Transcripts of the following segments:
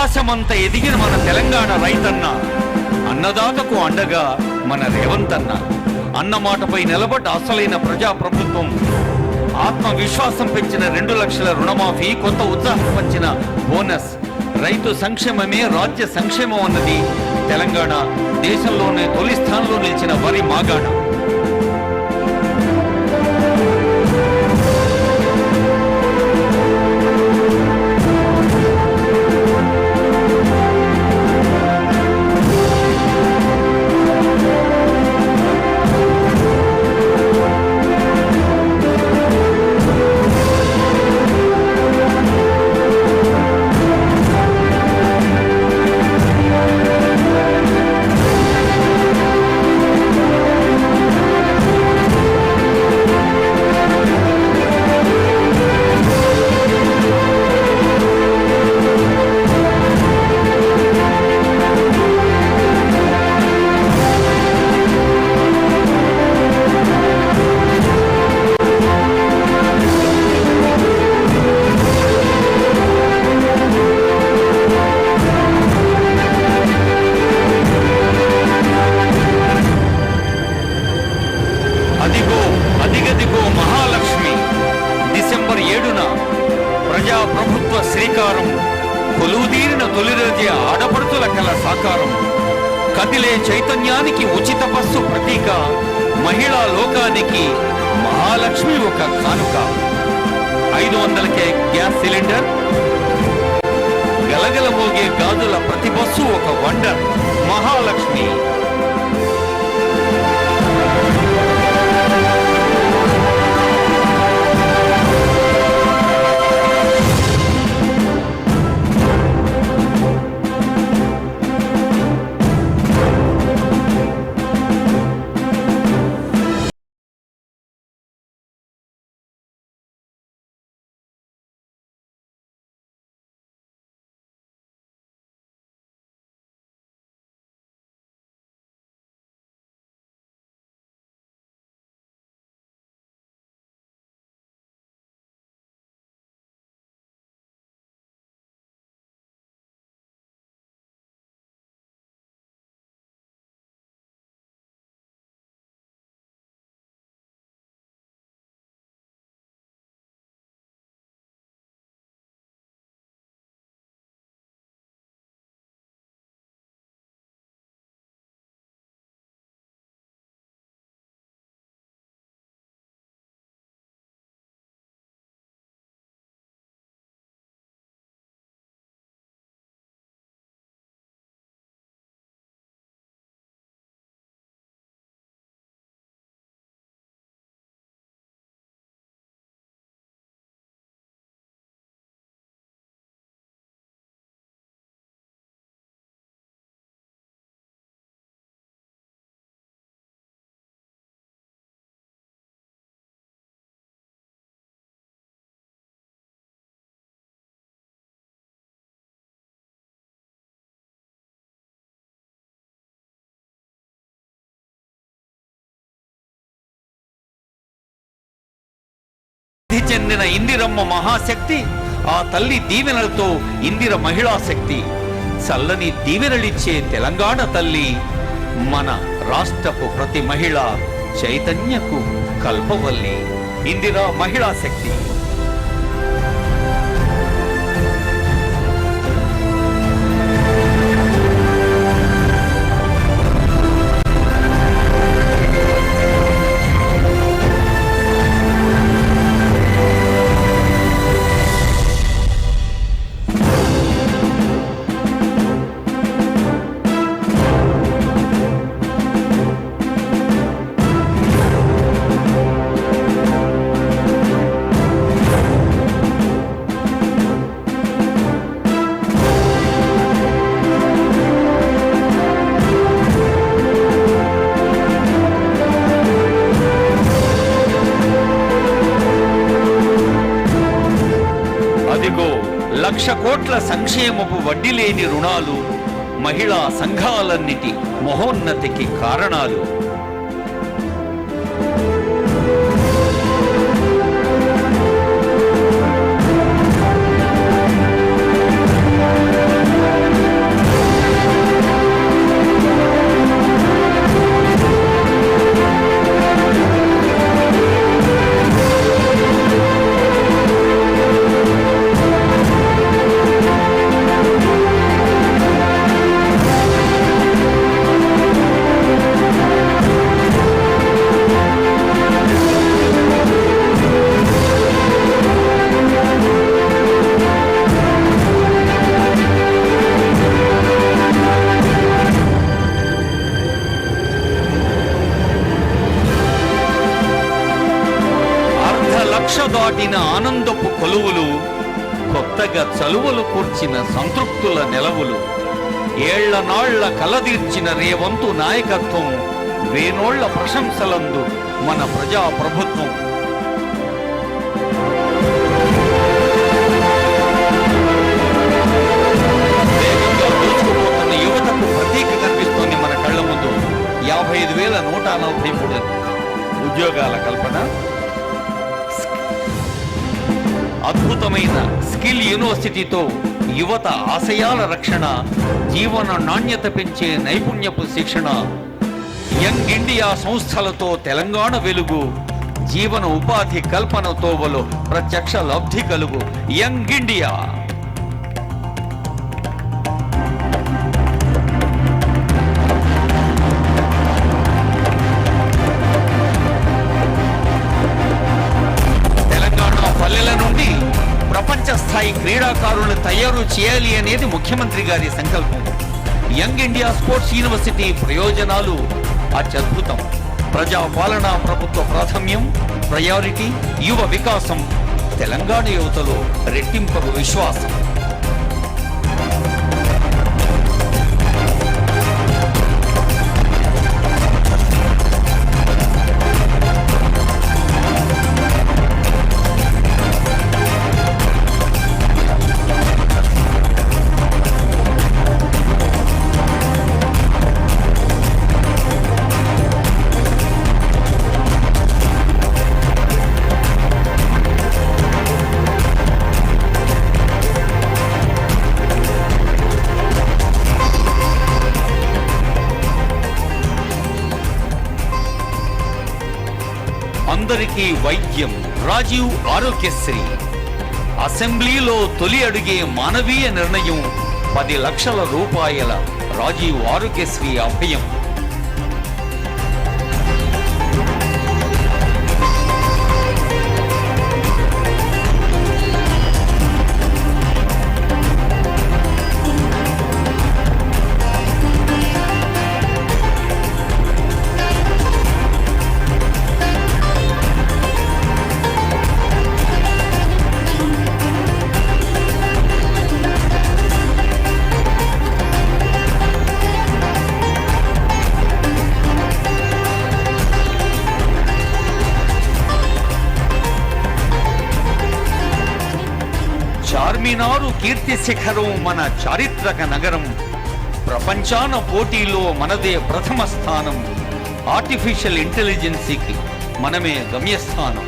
ఆకాశమంత ఎదిగిన మన తెలంగాణ రైతన్న, అన్నదాతకు అండగా మన రేవంతన్న. అన్నమాటపై నిలబడ్డ అసలైన ప్రజాప్రభుత్వం, ఆత్మవిశ్వాసం పెంచిన 2 లక్షల రుణమాఫీ, కొత్త ఉత్సాహం పంచిన బోనస్. రైతు సంక్షేమమే రాజ్య సంక్షేమం అన్నది తెలంగాణ. దేశంలోనే తొలి స్థానంలో నిలిచిన వరి మాగాణ. అదిగదిగో మహాలక్ష్మి. డిసెంబర్ 7న ప్రజాప్రభుత్వ శ్రీకారం. కొలువుదీరిన తొలిరోజే ఆడపడుతుల కల సాకారం. కదిలే చైతన్యానికి ఉచిత బస్సు ప్రతీక. మహిళా లోకానికి మహాలక్ష్మి ఒక కానుక. 500కే గ్యాస్ సిలిండర్. గలగల మోగే గాజుల ప్రతి బస్సు ఒక వండర్. మహాలక్ష్మి. చెందిన ఇందిరమ్మ మహాశక్తి. ఆ తల్లి దీవెనలతో ఇందిర మహిళా శక్తి. చల్లని దీవెనలిచ్చే తెలంగాణ తల్లి. మన రాష్ట్రపు ప్రతి మహిళ చైతన్యకు కల్పవల్లి. ఇందిరా మహిళా శక్తి. అదిగో 1,00,000 కోట్ల సంక్షేమపు వడ్డీ లేని రుణాలు. మహిళా సంఘాలన్నిటి మహోన్నతికి కారణాలు. పాడిన ఆనందపు కొలువులు, కొత్తగా చలువలు కూర్చిన సంతృప్తుల నెలవులు, ఏళ్ల నాళ్ల కలదీర్చిన రేవంతు నాయకత్వం, వేనోళ్ల ప్రశంసలందు మన ప్రజా ప్రభుత్వం. వేగంగా దూసుకుపోతున్న యువతకు ప్రతీక కనిపిస్తోంది మన కళ్ళ ముందు. 55,143 ఉద్యోగాల కల్పన, అద్భుతమైన స్కిల్ యూనివర్సిటీతో యువత ఆశయాల రక్షణ, జీవన నాణ్యత పెంచే నైపుణ్యపు శిక్షణ, యంగ్ ఇండియా సంస్థలతో తెలంగాణ వెలుగు, జీవన ఉపాధి కల్పన తోవలో ప్రత్యక్ష లబ్ధి కలుగు. Young India. పల్లెల నుండి ప్రపంచ స్థాయి క్రీడాకారులను తయారు చేయాలి అనేది ముఖ్యమంత్రి గారి సంకల్పం. యంగ్ ఇండియా స్పోర్ట్స్ యూనివర్సిటీ ప్రయోజనాలు అత్యద్భుతం. ప్రజాపాలనా ప్రభుత్వ ప్రాధాన్యం, ప్రయారిటీ, యువ వికాసం, తెలంగాణ యువతలో రెట్టింపగు విశ్వాసం. అందరికీ వైద్యం, రాజీవ్ ఆరోగ్యశ్రీ. అసెంబ్లీలో తొలి అడుగే మానవీయ నిర్ణయం, 10 లక్షల రూపాయల రాజీవ్ ఆరోగ్యశ్రీ అభయం. చార్మినారు కీర్తి శిఖరం మన చారిత్రక నగరం. ప్రపంచాన పోటీలో మనదే ప్రథమ స్థానం. ఆర్టిఫిషియల్ ఇంటెలిజెన్సీకి మనమే గమ్యస్థానం.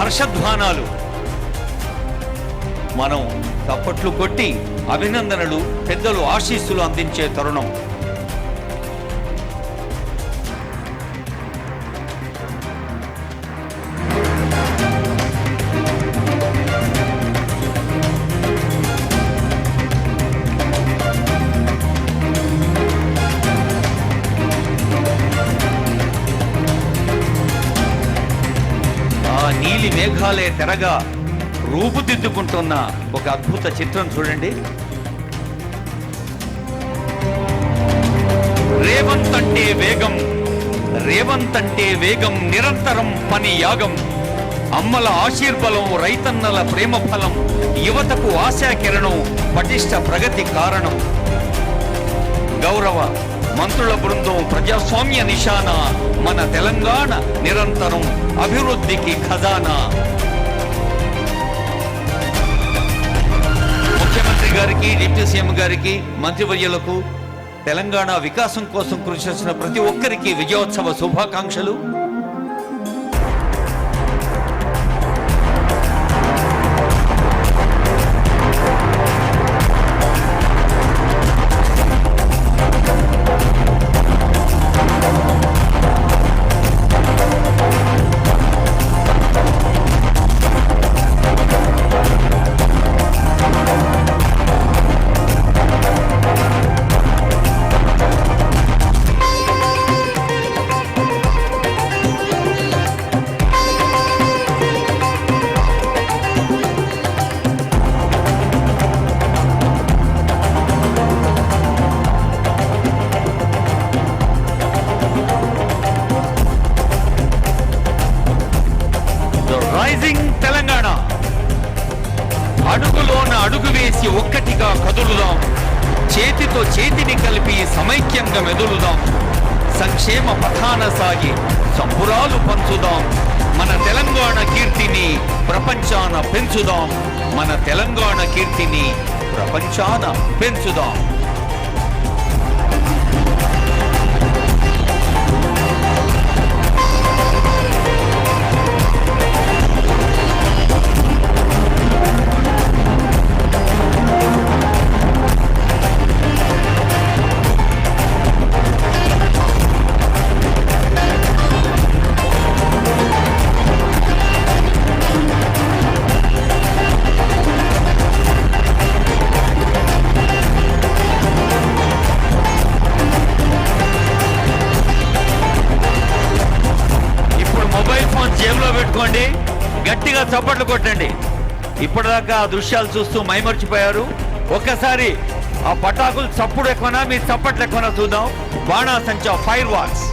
హర్షధ్వానాలు. మనం తప్పట్లు కొట్టి అభినందనలు, పెద్దలు ఆశీస్సులు అందించే తరుణం. నీలి మేఘాలే తెరగా రూపుదిద్దుకుంటున్న ఒక అద్భుత చిత్రం చూడండి. రేవంత్ అంటే వేగం, రేవంత్ అంటే వేగం, నిరంతరం పని యాగం. అమ్మల ఆశీర్బలం, రైతన్నల ప్రేమ ఫలం, యువతకు ఆశా కిరణం, పటిష్ట ప్రగతి కారణం. గౌరవ మంత్రుల బృందం, ప్రజాస్వామ్య నిశాన, మన తెలంగాణ నిరంతరం అభివృద్ధికి ఖజానా. ముఖ్యమంత్రి గారికి, డిప్యూటీ సీఎం గారికి, మంత్రివర్యులకు, తెలంగాణ వికాసం కోసం కృషి చేసిన ప్రతి ఒక్కరికి విజయోత్సవ శుభాకాంక్షలు. అందరితో చేతిని కలిపి సమైక్యంగా మెదులుదాం. సంక్షేమ పథాన సాగి సంబురాలు పంచుదాం. మన తెలంగాణ కీర్తిని ప్రపంచాన పెంచుదాం. మన తెలంగాణ కీర్తిని ప్రపంచాన పెంచుదాం. జేబులో పెట్టుకోండి, గట్టిగా చప్పట్లు కొట్టండి. ఇప్పటిదాకా ఆ దృశ్యాలు చూస్తూ మైమర్చిపోయారు. ఒక్కసారి ఆ పటాకులు చప్పుడు ఎక్కువనా మీ చప్పట్లు ఎక్కువనా చూద్దాం. బాణాసంచా ఫైర్ వాల్స్.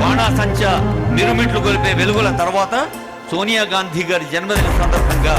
బాణాసంచా మిరుమిట్లు గొలిపే వెలుగుల తర్వాత సోనియా గాంధీ గారి జన్మదిన సందర్భంగా